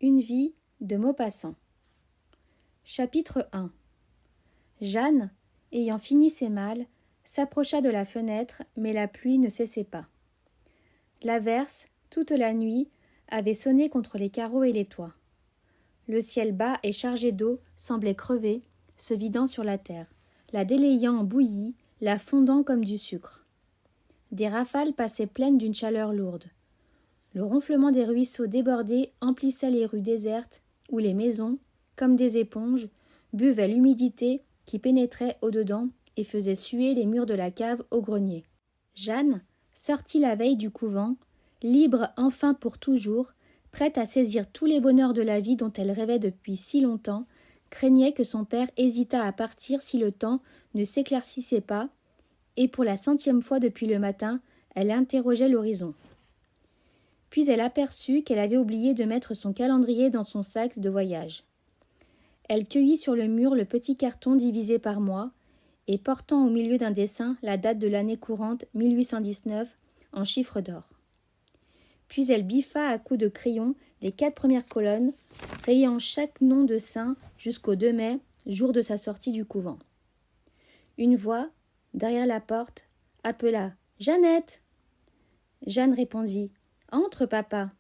Une vie de Maupassant. Chapitre 1. Jeanne, ayant fini ses malles, s'approcha de la fenêtre, mais la pluie ne cessait pas. L'averse, toute la nuit, avait sonné contre les carreaux et les toits. Le ciel bas et chargé d'eau semblait crever, se vidant sur la terre, la délayant en bouillie, la fondant comme du sucre. Des rafales passaient pleines d'une chaleur lourde. Le ronflement des ruisseaux débordés emplissait les rues désertes où les maisons, comme des éponges, buvaient l'humidité qui pénétrait au-dedans et faisait suer les murs de la cave au grenier. Jeanne, sortie la veille du couvent, libre enfin pour toujours, prête à saisir tous les bonheurs de la vie dont elle rêvait depuis si longtemps, craignait que son père hésitât à partir si le temps ne s'éclaircissait pas, et pour la 100e fois depuis le matin, elle interrogeait l'horizon. Puis elle aperçut qu'elle avait oublié de mettre son calendrier dans son sac de voyage. Elle cueillit sur le mur le petit carton divisé par mois, et portant au milieu d'un dessin la date de l'année courante 1819 en chiffres d'or. Puis elle biffa à coups de crayon les 4 premières colonnes, rayant chaque nom de saint jusqu'au 2 mai, jour de sa sortie du couvent. Une voix, derrière la porte, appela « Jeannette !» Jeanne répondit « Entre, papa !»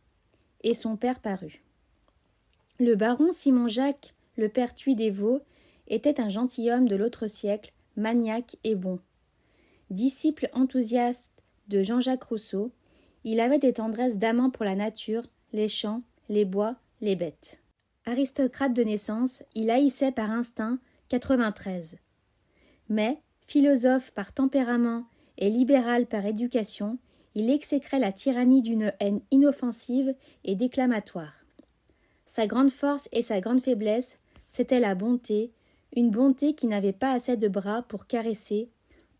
et son père parut. Le baron Simon-Jacques, le pertuis des Vaux, était un gentilhomme de l'autre siècle, maniaque et bon. Disciple enthousiaste de Jean-Jacques Rousseau, il avait des tendresses d'amant pour la nature, les champs, les bois, les bêtes. Aristocrate de naissance, il haïssait par instinct 93. Mais, philosophe par tempérament et libéral par éducation, il exécrait la tyrannie d'une haine inoffensive et déclamatoire. Sa grande force et sa grande faiblesse, c'était la bonté, une bonté qui n'avait pas assez de bras pour caresser,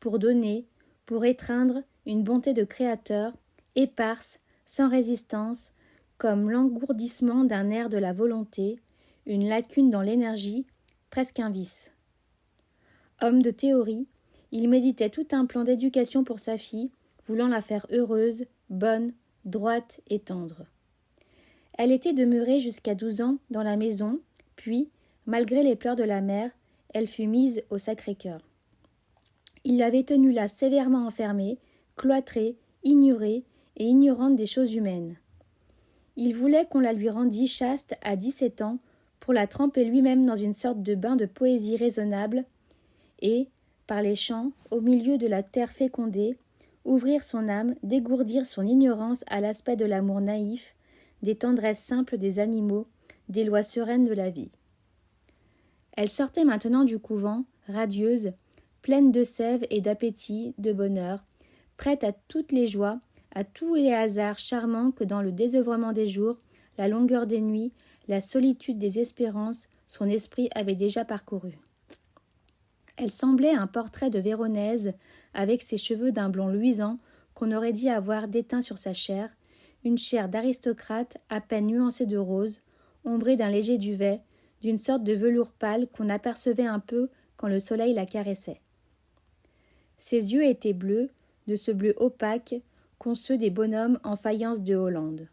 pour donner, pour étreindre, une bonté de créateur, éparse, sans résistance, comme l'engourdissement d'un nerf de la volonté, une lacune dans l'énergie, presque un vice. Homme de théorie, il méditait tout un plan d'éducation pour sa fille, voulant la faire heureuse, bonne, droite et tendre. Elle était demeurée jusqu'à 12 ans dans la maison, puis, malgré les pleurs de la mère, elle fut mise au Sacré-Cœur. Il l'avait tenue là sévèrement enfermée, cloîtrée, ignorée et ignorante des choses humaines. Il voulait qu'on la lui rendît chaste à 17 ans pour la tremper lui-même dans une sorte de bain de poésie raisonnable et, par les chants, au milieu de la terre fécondée, ouvrir son âme, dégourdir son ignorance à l'aspect de l'amour naïf, des tendresses simples des animaux, des lois sereines de la vie. Elle sortait maintenant du couvent, radieuse, pleine de sève et d'appétit, de bonheur, prête à toutes les joies, à tous les hasards charmants que dans le désœuvrement des jours, la longueur des nuits, la solitude des espérances, son esprit avait déjà parcouru. Elle semblait un portrait de Véronèse, avec ses cheveux d'un blond luisant qu'on aurait dit avoir déteint sur sa chair, une chair d'aristocrate à peine nuancée de rose, ombrée d'un léger duvet, d'une sorte de velours pâle qu'on apercevait un peu quand le soleil la caressait. Ses yeux étaient bleus, de ce bleu opaque qu'ont ceux des bonhommes en faïence de Hollande.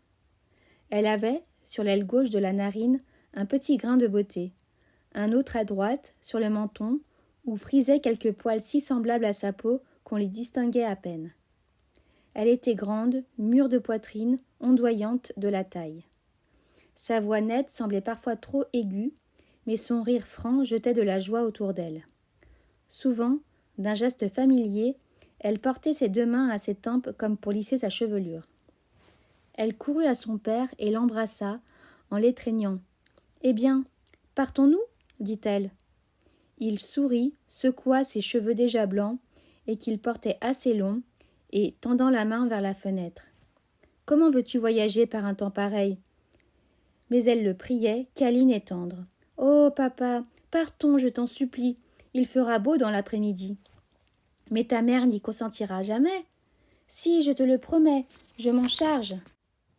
Elle avait, sur l'aile gauche de la narine, un petit grain de beauté, un autre à droite, sur le menton, où frisaient quelques poils si semblables à sa peau qu'on les distinguait à peine. Elle était grande, mûre de poitrine, ondoyante de la taille. Sa voix nette semblait parfois trop aiguë, mais son rire franc jetait de la joie autour d'elle. Souvent, d'un geste familier, elle portait ses 2 mains à ses tempes comme pour lisser sa chevelure. Elle courut à son père et l'embrassa en l'étreignant. « Eh bien, partons-nous » dit-elle. Il sourit, secoua ses cheveux déjà blancs et qu'il portait assez longs, et tendant la main vers la fenêtre. « Comment veux-tu voyager par un temps pareil ?» Mais elle le priait, câline et tendre. « Oh, papa, partons, je t'en supplie. Il fera beau dans l'après-midi. »« Mais ta mère n'y consentira jamais. »« Si, je te le promets, je m'en charge. »«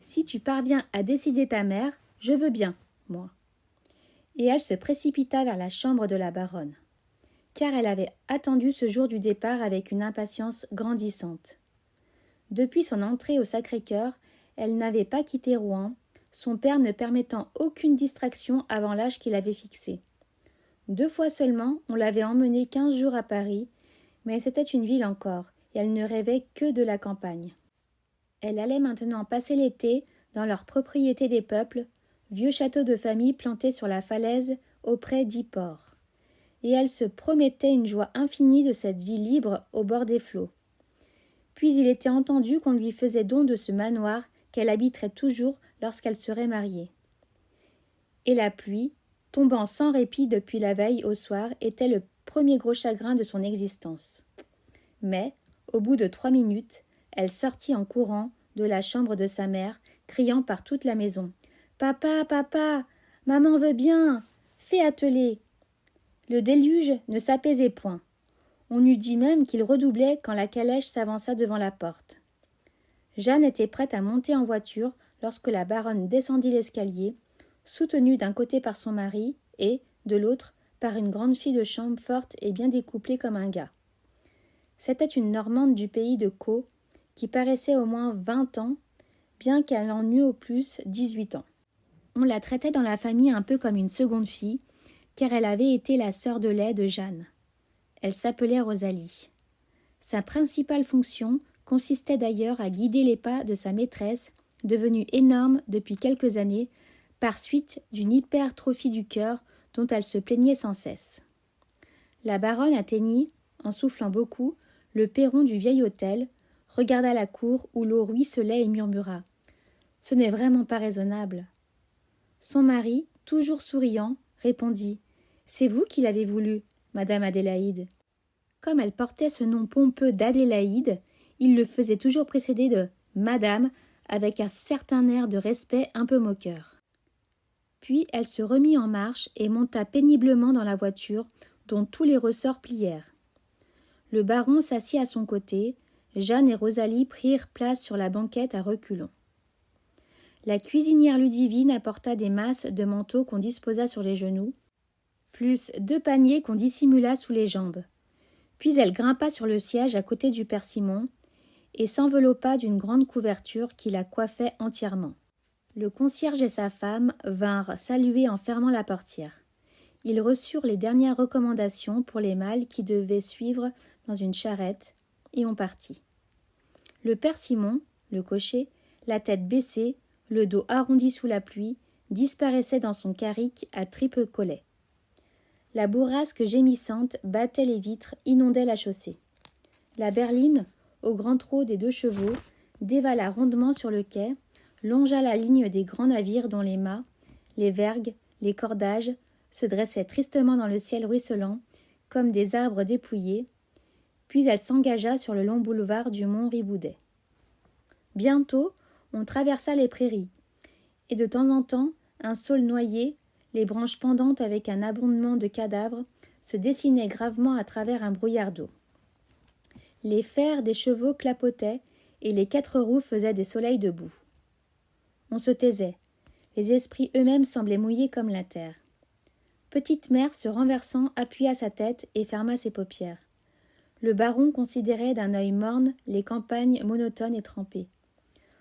Si tu parviens à décider ta mère, je veux bien, moi. » Et elle se précipita vers la chambre de la baronne, car elle avait attendu ce jour du départ avec une impatience grandissante. Depuis son entrée au Sacré-Cœur, elle n'avait pas quitté Rouen, son père ne permettant aucune distraction avant l'âge qu'il avait fixé. 2 fois seulement, on l'avait emmenée 15 jours à Paris, mais c'était une ville encore, et elle ne rêvait que de la campagne. Elle allait maintenant passer l'été dans leur propriété des peuples, vieux château de famille planté sur la falaise auprès d'Yport. Et elle se promettait une joie infinie de cette vie libre au bord des flots. Puis il était entendu qu'on lui faisait don de ce manoir qu'elle habiterait toujours lorsqu'elle serait mariée. Et la pluie, tombant sans répit depuis la veille au soir, était le premier gros chagrin de son existence. Mais, au bout de 3 minutes, elle sortit en courant de la chambre de sa mère, criant par toute la maison « Papa, papa, maman veut bien, fais atteler !» Le déluge ne s'apaisait point. On eût dit même qu'il redoublait quand la calèche s'avança devant la porte. Jeanne était prête à monter en voiture lorsque la baronne descendit l'escalier, soutenue d'un côté par son mari et, de l'autre, par une grande fille de chambre forte et bien découplée comme un gars. C'était une Normande du pays de Caux, qui paraissait au moins 20 ans, bien qu'elle en eût au plus 18 ans. On la traitait dans la famille un peu comme une seconde fille, car elle avait été la sœur de lait de Jeanne. Elle s'appelait Rosalie. Sa principale fonction consistait d'ailleurs à guider les pas de sa maîtresse, devenue énorme depuis quelques années, par suite d'une hypertrophie du cœur dont elle se plaignait sans cesse. La baronne atteignit, en soufflant beaucoup, le perron du vieil hôtel, regarda la cour où l'eau ruisselait et murmura « Ce n'est vraiment pas raisonnable. » Son mari, toujours souriant, répondit « C'est vous qui l'avez voulu, madame Adélaïde. » Comme elle portait ce nom pompeux d'Adélaïde, il le faisait toujours précéder de « madame » avec un certain air de respect un peu moqueur. Puis elle se remit en marche et monta péniblement dans la voiture, dont tous les ressorts plièrent. Le baron s'assit à son côté, Jeanne et Rosalie prirent place sur la banquette à reculons. La cuisinière Ludivine apporta des masses de manteaux qu'on disposa sur les genoux, plus 2 paniers qu'on dissimula sous les jambes. Puis elle grimpa sur le siège à côté du père Simon et s'enveloppa d'une grande couverture qui la coiffait entièrement. Le concierge et sa femme vinrent saluer en fermant la portière. Ils reçurent les dernières recommandations pour les malles qui devaient suivre dans une charrette, et on partit. Le père Simon, le cocher, la tête baissée, le dos arrondi sous la pluie, disparaissait dans son carrick à triple collet. La bourrasque gémissante battait les vitres, inondait la chaussée. La berline, au grand trot des 2 chevaux, dévala rondement sur le quai, longea la ligne des grands navires dont les mâts, les vergues, les cordages se dressaient tristement dans le ciel ruisselant, comme des arbres dépouillés, puis elle s'engagea sur le long boulevard du mont Riboudet. Bientôt, on traversa les prairies, et de temps en temps, un saule noyé, les branches pendantes avec un abondement de cadavres, se dessinait gravement à travers un brouillard d'eau. Les fers des chevaux clapotaient, et les 4 roues faisaient des soleils debout. On se taisait. Les esprits eux-mêmes semblaient mouillés comme la terre. Petite Mère, se renversant, appuya sa tête et ferma ses paupières. Le baron considérait d'un œil morne les campagnes monotones et trempées.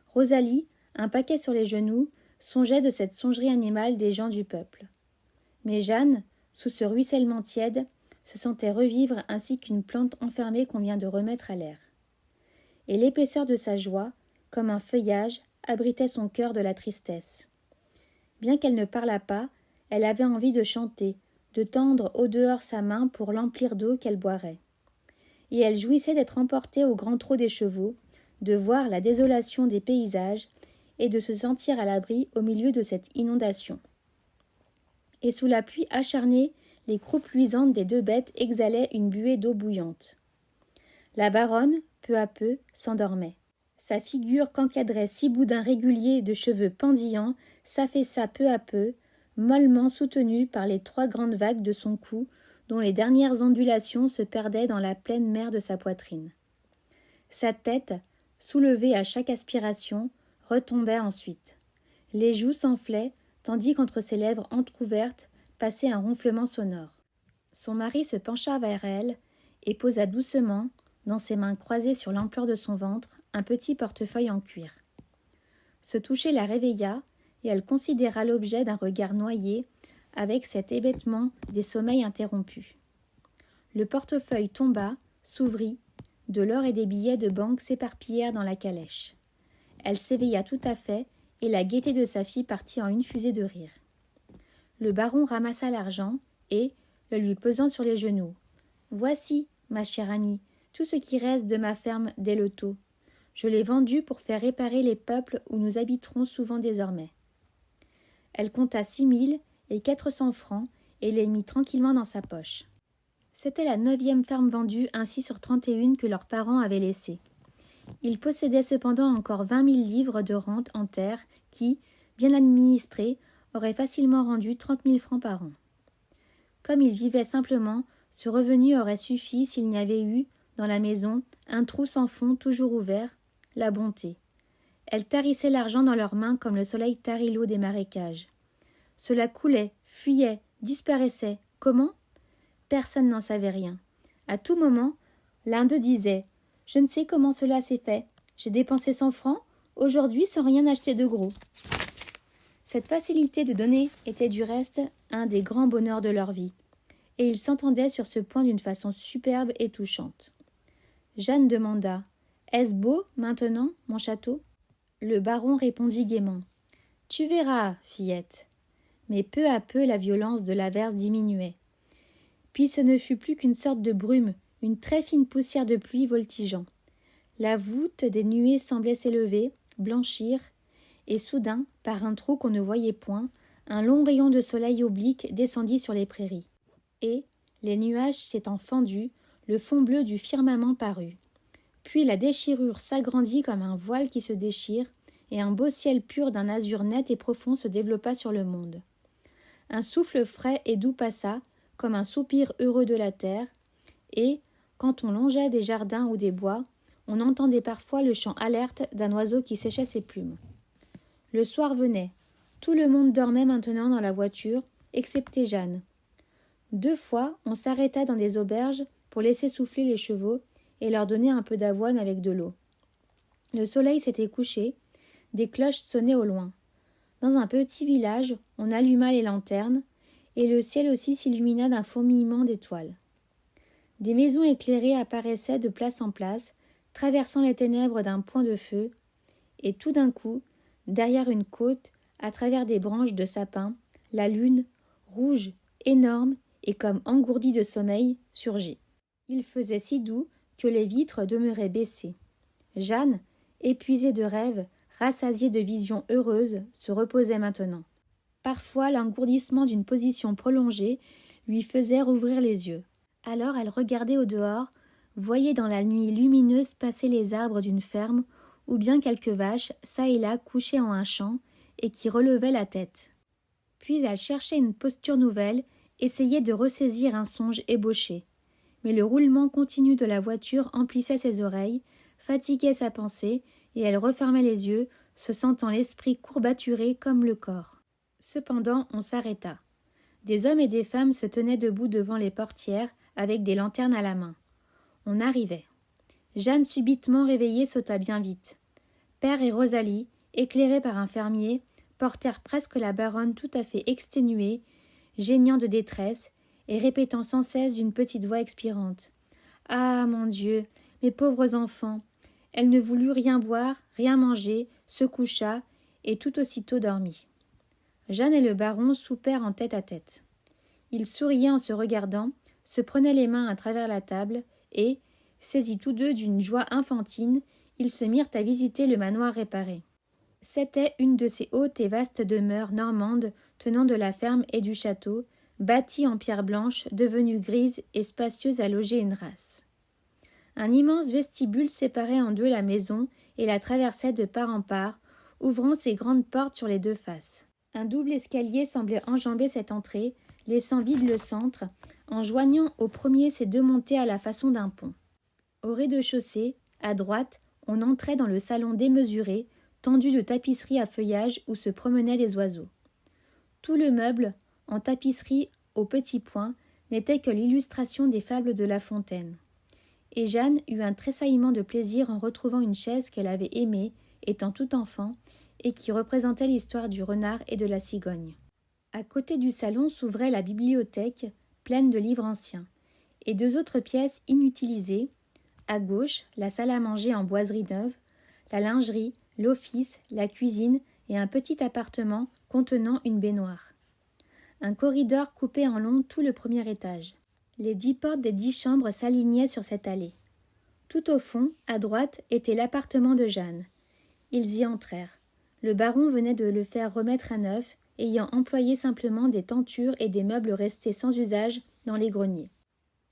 Rosalie, un paquet sur les genoux, songeait de cette songerie animale des gens du peuple. Mais Jeanne, sous ce ruissellement tiède, se sentait revivre ainsi qu'une plante enfermée qu'on vient de remettre à l'air. Et l'épaisseur de sa joie, comme un feuillage, abritait son cœur de la tristesse. Bien qu'elle ne parlât pas, elle avait envie de chanter, de tendre au dehors sa main pour l'emplir d'eau qu'elle boirait. Et elle jouissait d'être emportée au grand trot des chevaux, de voir la désolation des paysages et de se sentir à l'abri au milieu de cette inondation. Et sous la pluie acharnée, les croupes luisantes des 2 bêtes exhalaient une buée d'eau bouillante. La baronne, peu à peu, s'endormait. Sa figure qu'encadraient 6 boudins réguliers de cheveux pendillants s'affaissa peu à peu, mollement soutenue par les 3 grandes vagues de son cou, dont les dernières ondulations se perdaient dans la pleine mer de sa poitrine. Sa tête, soulevée à chaque aspiration, retombait ensuite. Les joues s'enflaient, tandis qu'entre ses lèvres entr'ouvertes passait un ronflement sonore. Son mari se pencha vers elle et posa doucement, dans ses mains croisées sur l'ampleur de son ventre, un petit portefeuille en cuir. Ce toucher la réveilla, et elle considéra l'objet d'un regard noyé, avec cet hébétement des sommeils interrompus. Le portefeuille tomba, s'ouvrit, de l'or et des billets de banque s'éparpillèrent dans la calèche. Elle s'éveilla tout à fait, et la gaieté de sa fille partit en une fusée de rire. Le baron ramassa l'argent, et, le lui pesant sur les genoux, « Voici, ma chère amie, tout ce qui reste de ma ferme d'Eleuthot. Je l'ai vendu pour faire réparer les peuples où nous habiterons souvent désormais. » Elle compta 6 400 francs et les mit tranquillement dans sa poche. C'était la 9e ferme vendue ainsi sur 31 que leurs parents avaient laissées. Ils possédaient cependant encore 20 000 livres de rente en terre qui, bien administrés, auraient facilement rendu 30 000 francs par an. Comme ils vivaient simplement, ce revenu aurait suffi s'il n'y avait eu, dans la maison, un trou sans fond toujours ouvert, la bonté. Elles tarissaient l'argent dans leurs mains comme le soleil tarit l'eau des marécages. Cela coulait, fuyait, disparaissait. Comment ? Personne n'en savait rien. À tout moment, l'un d'eux disait « Je ne sais comment cela s'est fait. J'ai dépensé 100 francs, aujourd'hui sans rien acheter de gros. » Cette facilité de donner était du reste un des grands bonheurs de leur vie, et ils s'entendaient sur ce point d'une façon superbe et touchante. Jeanne demanda « Est-ce beau, maintenant, mon château ?» Le baron répondit gaiement « Tu verras, fillette. » Mais peu à peu la violence de l'averse diminuait. Puis ce ne fut plus qu'une sorte de brume, une très fine poussière de pluie voltigeant. La voûte des nuées semblait s'élever, blanchir, et soudain, par un trou qu'on ne voyait point, un long rayon de soleil oblique descendit sur les prairies. Et, les nuages s'étant fendus, le fond bleu du firmament parut. Puis la déchirure s'agrandit comme un voile qui se déchire, et un beau ciel pur d'un azur net et profond se développa sur le monde. Un souffle frais et doux passa, comme un soupir heureux de la terre, et, quand on longeait des jardins ou des bois, on entendait parfois le chant alerte d'un oiseau qui séchait ses plumes. Le soir venait. Tout le monde dormait maintenant dans la voiture, excepté Jeanne. 2 fois, on s'arrêta dans des auberges pour laisser souffler les chevaux et leur donner un peu d'avoine avec de l'eau. Le soleil s'était couché, des cloches sonnaient au loin. Dans un petit village, on alluma les lanternes, et le ciel aussi s'illumina d'un fourmillement d'étoiles. Des maisons éclairées apparaissaient de place en place, traversant les ténèbres d'un point de feu, et tout d'un coup, derrière une côte, à travers des branches de sapin, la lune, rouge, énorme et comme engourdie de sommeil, surgit. Il faisait si doux que les vitres demeuraient baissées. Jeanne, épuisée de rêves, rassasiée de visions heureuses, se reposait maintenant. Parfois, l'engourdissement d'une position prolongée lui faisait rouvrir les yeux. Alors elle regardait au dehors, voyait dans la nuit lumineuse passer les arbres d'une ferme, ou bien quelques vaches, çà et là couchées en un champ, et qui relevaient la tête. Puis elle cherchait une posture nouvelle, essayait de ressaisir un songe ébauché. Mais le roulement continu de la voiture emplissait ses oreilles, fatiguait sa pensée, et elle refermait les yeux, se sentant l'esprit courbaturé comme le corps. Cependant, on s'arrêta. Des hommes et des femmes se tenaient debout devant les portières, avec des lanternes à la main. On arrivait. Jeanne, subitement réveillée, sauta bien vite. Père et Rosalie, éclairés par un fermier, portèrent presque la baronne tout à fait exténuée, geignant de détresse, et répétant sans cesse d'une petite voix expirante. « Ah, mon Dieu, mes pauvres enfants !» Elle ne voulut rien boire, rien manger, se coucha, et tout aussitôt dormit. Jeanne et le baron soupèrent en tête-à-tête. Ils souriaient en se regardant, se prenaient les mains à travers la table, et, saisis tous deux d'une joie infantine, ils se mirent à visiter le manoir réparé. C'était une de ces hautes et vastes demeures normandes tenant de la ferme et du château, bâtie en pierre blanche, devenue grise et spacieuse à loger une race. Un immense vestibule séparait en deux la maison et la traversait de part en part, ouvrant ses grandes portes sur les 2 faces. Un double escalier semblait enjamber cette entrée, laissant vide le centre, en joignant au premier ces 2 montées à la façon d'un pont. Au rez-de-chaussée, à droite, on entrait dans le salon démesuré, tendu de tapisseries à feuillage où se promenaient des oiseaux. Tout le meuble, en tapisserie au petit point, n'était que l'illustration des fables de La Fontaine. Et Jeanne eut un tressaillement de plaisir en retrouvant une chaise qu'elle avait aimée, étant tout enfant, et qui représentait l'histoire du renard et de la cigogne. À côté du salon s'ouvrait la bibliothèque, pleine de livres anciens, et deux autres pièces inutilisées. À gauche, la salle à manger en boiserie neuve, la lingerie, l'office, la cuisine et un petit appartement contenant une baignoire. Un corridor coupait en long tout le premier étage. Les 10 portes des 10 chambres s'alignaient sur cette allée. Tout au fond, à droite, était l'appartement de Jeanne. Ils y entrèrent. Le baron venait de le faire remettre à neuf, ayant employé simplement des tentures et des meubles restés sans usage dans les greniers.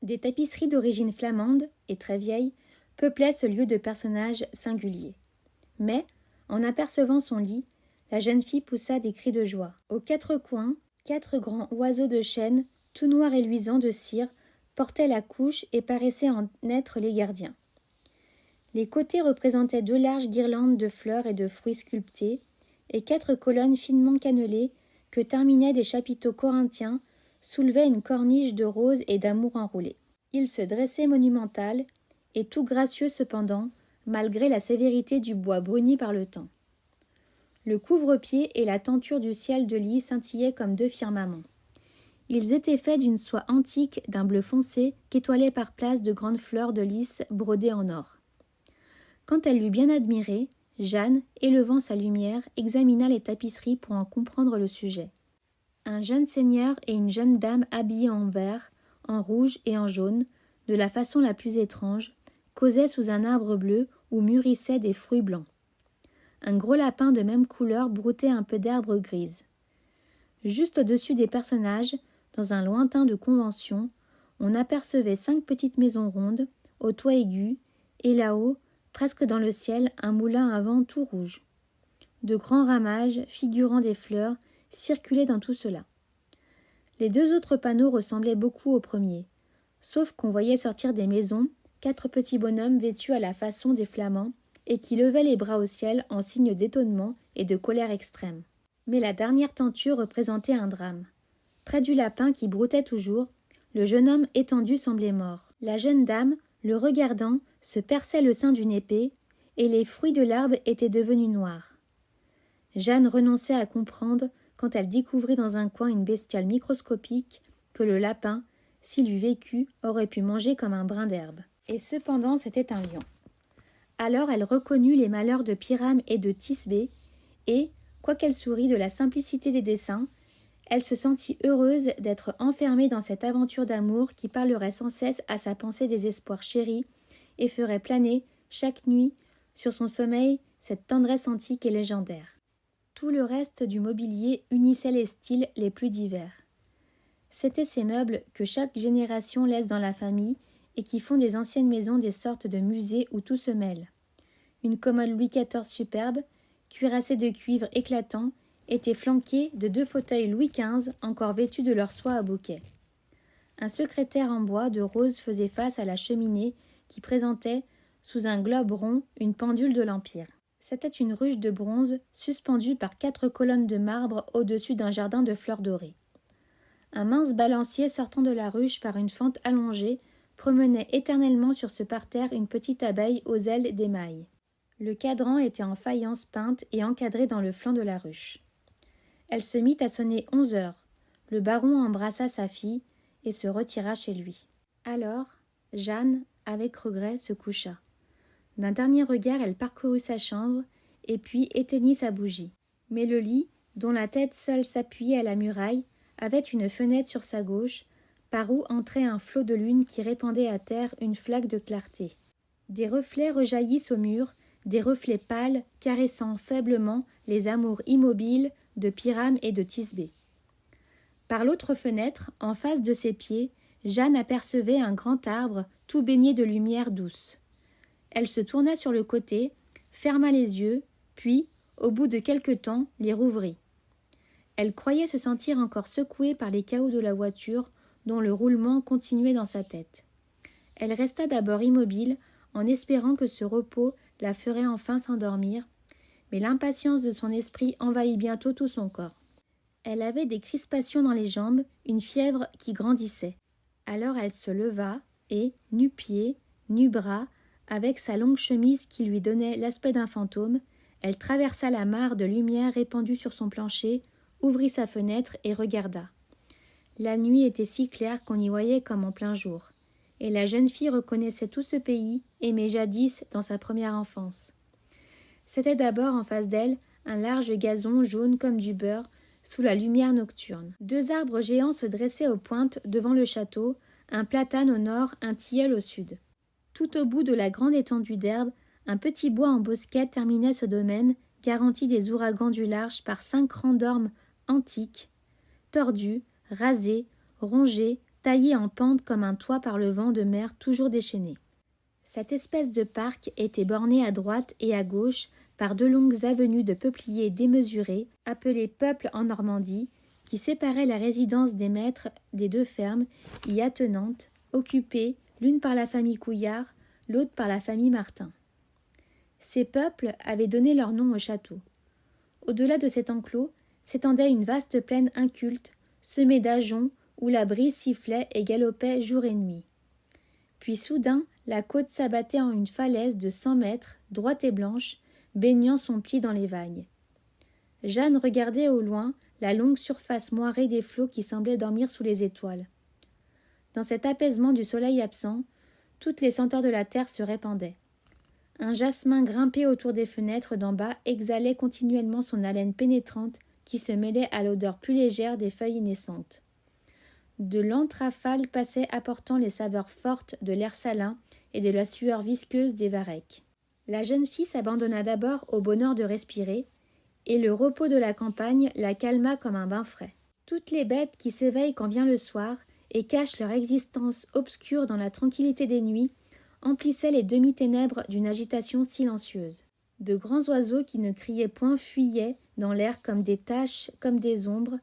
Des tapisseries d'origine flamande, et très vieilles, peuplaient ce lieu de personnages singuliers. Mais, en apercevant son lit, la jeune fille poussa des cris de joie. Aux 4 coins, 4 grands oiseaux de chêne, tout noirs et luisants de cire, portaient la couche et paraissaient en être les gardiens. Les côtés représentaient 2 larges guirlandes de fleurs et de fruits sculptés, et 4 colonnes finement cannelées que terminaient des chapiteaux corinthiens soulevaient une corniche de roses et d'amour enroulés. Il se dressait monumental, et tout gracieux cependant, malgré la sévérité du bois bruni par le temps. Le couvre-pied et la tenture du ciel de lit scintillaient comme 2 firmaments. Ils étaient faits d'une soie antique d'un bleu foncé qu'étoilaient par places de grandes fleurs de lys brodées en or. Quand elle l'eut bien admiré, Jeanne, élevant sa lumière, examina les tapisseries pour en comprendre le sujet. Un jeune seigneur et une jeune dame habillés en vert, en rouge et en jaune, de la façon la plus étrange, causaient sous un arbre bleu où mûrissaient des fruits blancs. Un gros lapin de même couleur broutait un peu d'herbe grise. Juste au-dessus des personnages, dans un lointain de convention, on apercevait 5 petites maisons rondes, au toit aigu, et là-haut, presque dans le ciel, un moulin à vent tout rouge. De grands ramages, figurant des fleurs, circulaient dans tout cela. Les 2 autres panneaux ressemblaient beaucoup au premier, sauf qu'on voyait sortir des maisons 4 petits bonhommes vêtus à la façon des Flamands et qui levaient les bras au ciel en signe d'étonnement et de colère extrême. Mais la dernière tenture représentait un drame. Près du lapin qui broutait toujours, le jeune homme étendu semblait mort. La jeune dame, le regardant, se perçait le sein d'une épée, et les fruits de l'arbre étaient devenus noirs. Jeanne renonçait à comprendre quand elle découvrit dans un coin une bestiale microscopique que le lapin, s'il eût vécu, aurait pu manger comme un brin d'herbe. Et cependant c'était un lion. Alors elle reconnut les malheurs de Pyrame et de Thisbé, et, quoiqu'elle sourît de la simplicité des dessins, elle se sentit heureuse d'être enfermée dans cette aventure d'amour qui parlerait sans cesse à sa pensée des espoirs chéris et ferait planer, chaque nuit, sur son sommeil, cette tendresse antique et légendaire. Tout le reste du mobilier unissait les styles les plus divers. C'étaient ces meubles que chaque génération laisse dans la famille et qui font des anciennes maisons des sortes de musées où tout se mêle. Une commode Louis XIV superbe, cuirassée de cuivre éclatant, était flanquée de 2 fauteuils Louis XV encore vêtus de leur soie à bouquet. Un secrétaire en bois de rose faisait face à la cheminée qui présentait, sous un globe rond, une pendule de l'Empire. C'était une ruche de bronze suspendue par 4 colonnes de marbre au-dessus d'un jardin de fleurs dorées. Un mince balancier sortant de la ruche par une fente allongée promenait éternellement sur ce parterre une petite abeille aux ailes d'émail. Le cadran était en faïence peinte et encadré dans le flanc de la ruche. Elle se mit à sonner 11 heures. Le baron embrassa sa fille et se retira chez lui. Alors, Jeanne, avec regret, se coucha. D'un dernier regard, elle parcourut sa chambre et puis éteignit sa bougie. Mais le lit, dont la tête seule s'appuyait à la muraille, avait une fenêtre sur sa gauche, par où entrait un flot de lune qui répandait à terre une flaque de clarté. Des reflets rejaillissent au mur, des reflets pâles caressant faiblement les amours immobiles de Pyrame et de Thisbé. Par l'autre fenêtre, en face de ses pieds, Jeanne apercevait un grand arbre tout baigné de lumière douce. Elle se tourna sur le côté, ferma les yeux, puis, au bout de quelque temps, les rouvrit. Elle croyait se sentir encore secouée par les cahots de la voiture dont le roulement continuait dans sa tête. Elle resta d'abord immobile en espérant que ce repos la ferait enfin s'endormir, mais l'impatience de son esprit envahit bientôt tout son corps. Elle avait des crispations dans les jambes, une fièvre qui grandissait. Alors elle se leva et, nu-pieds, nu-bras, avec sa longue chemise qui lui donnait l'aspect d'un fantôme, Elle traversa la mare de lumière répandue sur son plancher, ouvrit sa fenêtre et regarda. La nuit était si claire qu'on y voyait comme en plein jour, et la jeune fille reconnaissait tout ce pays, aimé jadis dans sa première enfance. C'était d'abord en face d'elle un large gazon jaune comme du beurre, sous la lumière nocturne. 2 arbres géants se dressaient aux pointes devant le château, un platane au nord, un tilleul au sud. Tout au bout de la grande étendue d'herbe, un petit bois en bosquet terminait ce domaine, garanti des ouragans du large par 5 rangs d'ormes antiques, tordus, rasés, rongés, taillés en pente comme un toit par le vent de mer toujours déchaîné. Cette espèce de parc était borné à droite et à gauche par 2 longues avenues de peupliers démesurés, appelés peuples en Normandie, qui séparaient la résidence des maîtres des 2 fermes y attenantes, occupées l'une par la famille Couillard, l'autre par la famille Martin. Ces peuples avaient donné leur nom au château. Au-delà de cet enclos s'étendait une vaste plaine inculte, semée d'ajoncs, où la brise sifflait et galopait jour et nuit. Puis soudain, la côte s'abattait en une falaise de 100 mètres, droite et blanche, baignant son pied dans les vagues. Jeanne regardait au loin la longue surface moirée des flots qui semblaient dormir sous les étoiles. Dans cet apaisement du soleil absent, toutes les senteurs de la terre se répandaient. Un jasmin grimpé autour des fenêtres d'en bas exhalait continuellement son haleine pénétrante qui se mêlait à l'odeur plus légère des feuilles naissantes. De lentes rafales passaient apportant les saveurs fortes de l'air salin et de la sueur visqueuse des varechs. La jeune fille s'abandonna d'abord au bonheur de respirer, et le repos de la campagne la calma comme un bain frais. Toutes les bêtes qui s'éveillent quand vient le soir et cachent leur existence obscure dans la tranquillité des nuits emplissaient les demi-ténèbres d'une agitation silencieuse. De grands oiseaux qui ne criaient point fuyaient dans l'air comme des taches, comme des ombres,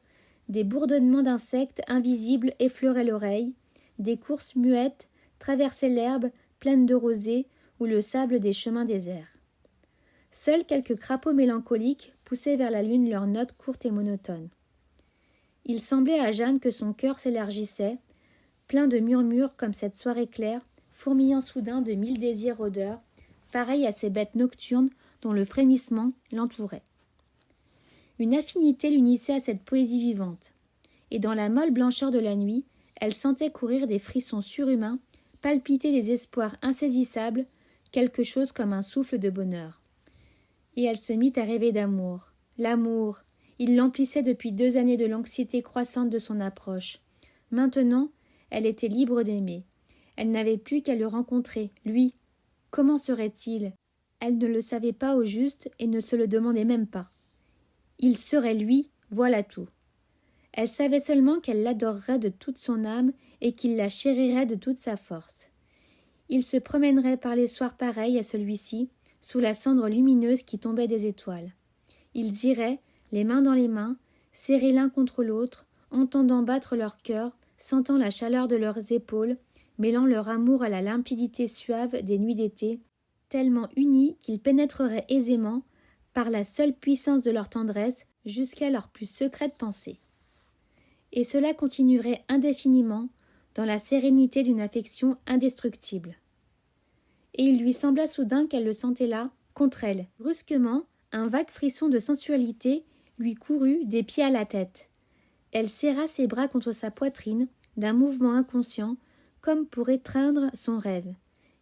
des bourdonnements d'insectes invisibles effleuraient l'oreille, des courses muettes traversaient l'herbe pleine de rosée ou le sable des chemins déserts. Seuls quelques crapauds mélancoliques poussaient vers la lune leurs notes courtes et monotones. Il semblait à Jeanne que son cœur s'élargissait, plein de murmures comme cette soirée claire, fourmillant soudain de 1000 désirs rôdeurs, pareils à ces bêtes nocturnes dont le frémissement l'entourait. Une affinité l'unissait à cette poésie vivante, et dans la molle blancheur de la nuit, elle sentait courir des frissons surhumains, palpiter des espoirs insaisissables, quelque chose comme un souffle de bonheur. Et elle se mit à rêver d'amour. L'amour, il l'emplissait depuis 2 années de l'anxiété croissante de son approche. Maintenant, elle était libre d'aimer. Elle n'avait plus qu'à le rencontrer, lui. Comment serait-il? Elle ne le savait pas au juste et ne se le demandait même pas. Il serait lui, voilà tout. Elle savait seulement qu'elle l'adorerait de toute son âme et qu'il la chérirait de toute sa force. Il se promènerait par les soirs pareils à celui-ci, sous la cendre lumineuse qui tombait des étoiles. Ils iraient, les mains dans les mains, serrés l'un contre l'autre, entendant battre leur cœur, sentant la chaleur de leurs épaules, mêlant leur amour à la limpidité suave des nuits d'été, tellement unis qu'ils pénétreraient aisément, par la seule puissance de leur tendresse, jusqu'à leurs plus secrètes pensées. Et cela continuerait indéfiniment, dans la sérénité d'une affection indestructible. Et il lui sembla soudain qu'elle le sentait là, contre elle. Brusquement, un vague frisson de sensualité lui courut des pieds à la tête. Elle serra ses bras contre sa poitrine, d'un mouvement inconscient, comme pour étreindre son rêve.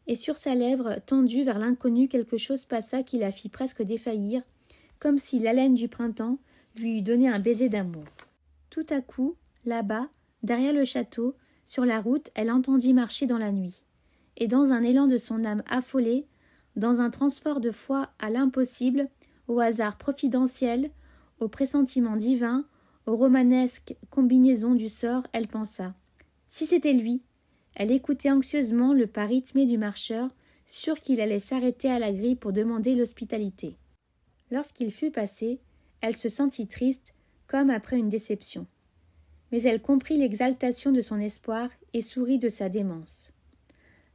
Et sur sa lèvre tendue vers l'inconnu quelque chose passa qui la fit presque défaillir, comme si l'haleine du printemps lui eût donné un baiser d'amour. Tout à coup, là-bas, derrière le château, sur la route, elle entendit marcher dans la nuit. Et dans un élan de son âme affolée, dans un transport de foi à l'impossible, au hasard providentiel, au pressentiment divin, aux romanesques combinaisons du sort, elle pensa. Si c'était lui! Elle écoutait anxieusement le pas rythmé du marcheur, sûre qu'il allait s'arrêter à la grille pour demander l'hospitalité. Lorsqu'il fut passé, elle se sentit triste, comme après une déception. Mais elle comprit l'exaltation de son espoir et sourit de sa démence.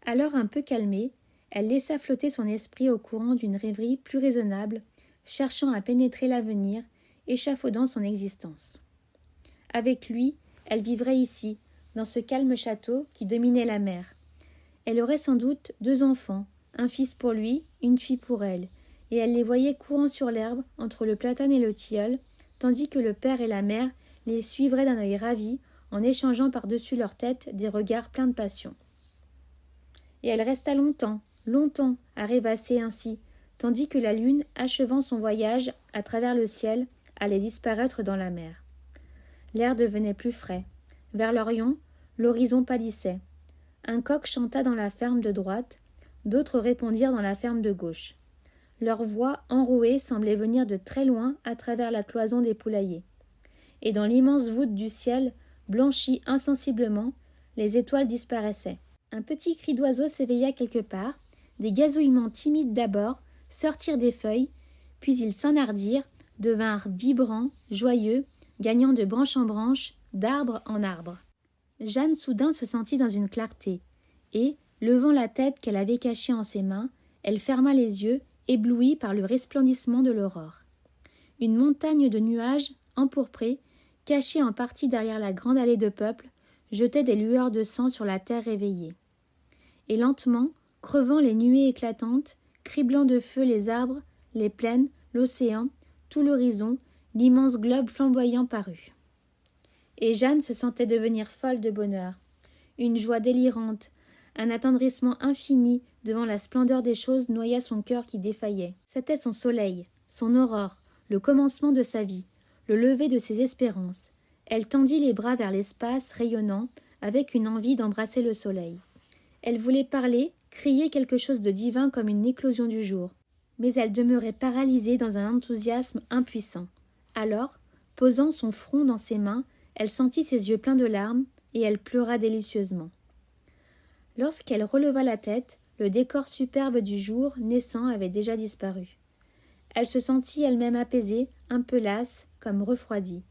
Alors un peu calmée, elle laissa flotter son esprit au courant d'une rêverie plus raisonnable, cherchant à pénétrer l'avenir, échafaudant son existence. Avec lui, elle vivrait ici, dans ce calme château qui dominait la mer. Elle aurait sans doute 2 enfants, un fils pour lui, une fille pour elle, et elle les voyait courant sur l'herbe entre le platane et le tilleul, tandis que le père et la mère les suivraient d'un œil ravi en échangeant par-dessus leur tête des regards pleins de passion. Et elle resta longtemps, longtemps, à rêvasser ainsi, tandis que la lune, achevant son voyage à travers le ciel, allait disparaître dans la mer. L'air devenait plus frais. Vers l'Orient, l'horizon pâlissait. Un coq chanta dans la ferme de droite, d'autres répondirent dans la ferme de gauche. Leurs voix enrouées semblaient venir de très loin à travers la cloison des poulaillers. Et dans l'immense voûte du ciel, blanchie insensiblement, les étoiles disparaissaient. Un petit cri d'oiseau s'éveilla quelque part, des gazouillements timides d'abord sortirent des feuilles, puis ils s'enhardirent, devinrent vibrants, joyeux, gagnant de branche en branche, d'arbre en arbre. Jeanne soudain se sentit dans une clarté, et, levant la tête qu'elle avait cachée en ses mains, elle ferma les yeux, éblouie par le resplendissement de l'aurore. Une montagne de nuages, empourprés, cachés en partie derrière la grande allée de peuple, jetait des lueurs de sang sur la terre réveillée. Et lentement, crevant les nuées éclatantes, criblant de feu les arbres, les plaines, l'océan, tout l'horizon, l'immense globe flamboyant parut. Et Jeanne se sentait devenir folle de bonheur. Une joie délirante, un attendrissement infini devant la splendeur des choses noya son cœur qui défaillait. C'était son soleil, son aurore, le commencement de sa vie, le lever de ses espérances. Elle tendit les bras vers l'espace rayonnant, avec une envie d'embrasser le soleil. Elle voulait parler, crier quelque chose de divin comme une éclosion du jour. Mais elle demeurait paralysée dans un enthousiasme impuissant. Alors, posant son front dans ses mains, elle sentit ses yeux pleins de larmes, et elle pleura délicieusement. Lorsqu'elle releva la tête, le décor superbe du jour naissant avait déjà disparu. Elle se sentit elle-même apaisée, un peu lasse, comme refroidie.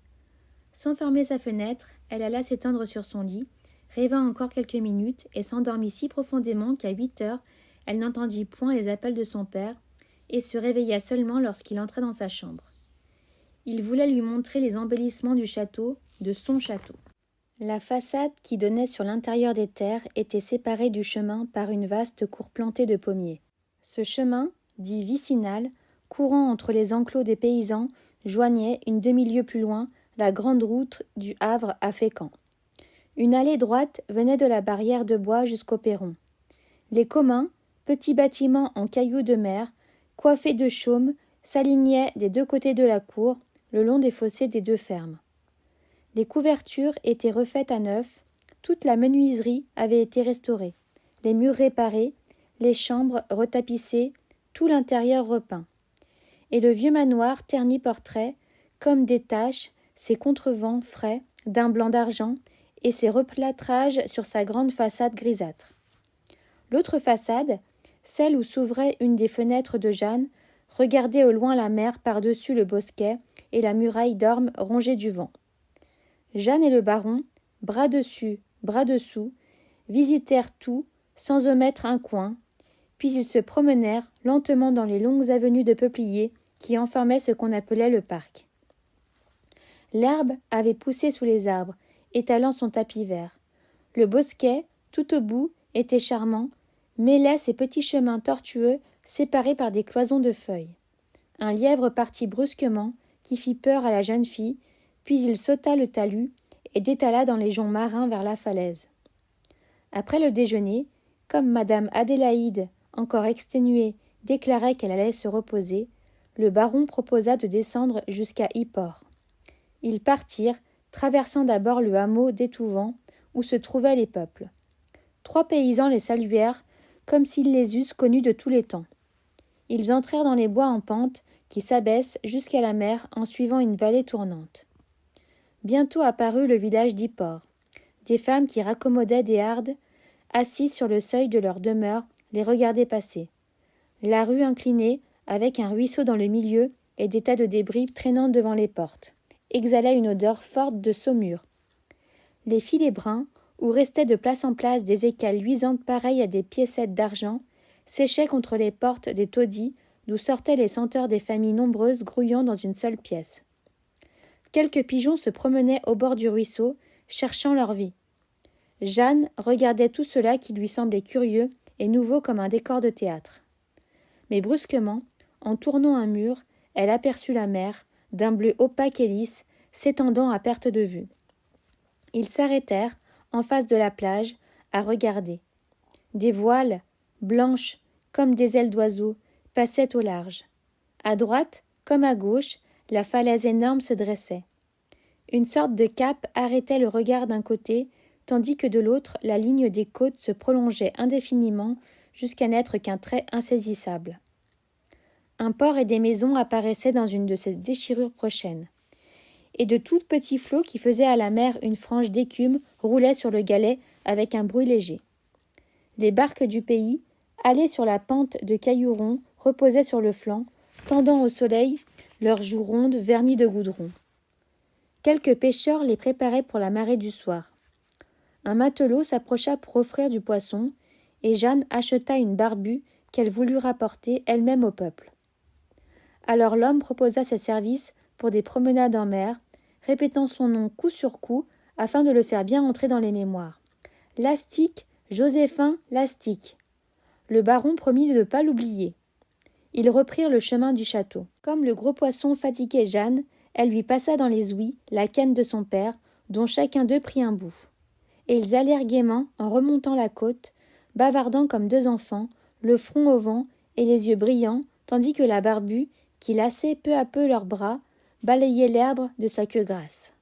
Sans fermer sa fenêtre, elle alla s'étendre sur son lit, rêva encore quelques minutes et s'endormit si profondément qu'à 8 heures, elle n'entendit point les appels de son père et se réveilla seulement lorsqu'il entra dans sa chambre. Il voulait lui montrer les embellissements du château, de son château. La façade qui donnait sur l'intérieur des terres était séparée du chemin par une vaste cour plantée de pommiers. Ce chemin, dit vicinal, courant entre les enclos des paysans, joignait, une demi-lieue plus loin, la grande route du Havre à Fécamp. Une allée droite venait de la barrière de bois jusqu'au perron. Les communs, petits bâtiments en cailloux de mer, coiffés de chaumes, s'alignaient des deux côtés de la cour, le long des fossés des deux fermes. Les couvertures étaient refaites à neuf, toute la menuiserie avait été restaurée, les murs réparés, les chambres retapissées, tout l'intérieur repeint. Et le vieux manoir terni portrait, comme des taches, ses contrevents frais, d'un blanc d'argent, et ses replâtrages sur sa grande façade grisâtre. L'autre façade, celle où s'ouvrait une des fenêtres de Jeanne, regardait au loin la mer par-dessus le bosquet et la muraille d'orme rongée du vent. Jeanne et le baron, bras dessus, bras dessous, visitèrent tout, sans omettre un coin, puis ils se promenèrent lentement dans les longues avenues de peupliers qui enfermaient ce qu'on appelait le parc. L'herbe avait poussé sous les arbres, étalant son tapis vert. Le bosquet, tout au bout, était charmant, mêlait ses petits chemins tortueux séparés par des cloisons de feuilles. Un lièvre partit brusquement, qui fit peur à la jeune fille, puis il sauta le talus et détala dans les joncs marins vers la falaise. Après le déjeuner, comme madame Adélaïde, encore exténuée, déclarait qu'elle allait se reposer, le baron proposa de descendre jusqu'à Yport. Ils partirent, traversant d'abord le hameau d'Étouvent, où se trouvaient les peuples. 3 paysans les saluèrent, comme s'ils les eussent connus de tous les temps. Ils entrèrent dans les bois en pente, qui s'abaissent jusqu'à la mer en suivant une vallée tournante. Bientôt apparut le village d'Yport. Des femmes qui raccommodaient des hardes, assises sur le seuil de leur demeure, les regardaient passer. La rue inclinée, avec un ruisseau dans le milieu et des tas de débris traînant devant les portes, exhalait une odeur forte de saumure. Les filets bruns, où restaient de place en place des écales luisantes pareilles à des piécettes d'argent, séchaient contre les portes des taudis, d'où sortaient les senteurs des familles nombreuses grouillant dans une seule pièce. Quelques pigeons se promenaient au bord du ruisseau, cherchant leur vie. Jeanne regardait tout cela qui lui semblait curieux et nouveau comme un décor de théâtre. Mais brusquement, En tournant un mur, elle aperçut la mer, d'un bleu opaque et lisse, s'étendant à perte de vue. Ils s'arrêtèrent, en face de la plage, à regarder. Des voiles, blanches comme des ailes d'oiseaux, passaient au large. À droite, comme à gauche, la falaise énorme se dressait. Une sorte de cap arrêtait le regard d'un côté, tandis que de l'autre, la ligne des côtes se prolongeait indéfiniment jusqu'à n'être qu'un trait insaisissable. Un port et des maisons apparaissaient dans une de ces déchirures prochaines. Et de tout petits flots qui faisaient à la mer une frange d'écume roulaient sur le galet avec un bruit léger. Les barques du pays, halées sur la pente de cailloux ronds, reposaient sur le flanc, tendant au soleil leurs joues rondes vernies de goudron. Quelques pêcheurs les préparaient pour la marée du soir. Un matelot s'approcha pour offrir du poisson, et Jeanne acheta une barbue qu'elle voulut rapporter elle-même au peuple. Alors l'homme proposa ses services pour des promenades en mer, répétant son nom coup sur coup afin de le faire bien entrer dans les mémoires. Lastic, Joséphin Lastic. Le baron promit de ne pas l'oublier. Ils reprirent le chemin du château. Comme le gros poisson fatiguait Jeanne, elle lui passa dans les ouïes la canne de son père, dont chacun d'eux prit un bout. Et ils allèrent gaiement en remontant la côte, bavardant comme deux enfants, le front au vent et les yeux brillants, tandis que la barbue, qui lassait peu à peu leurs bras, balayait l'herbe de sa queue grasse.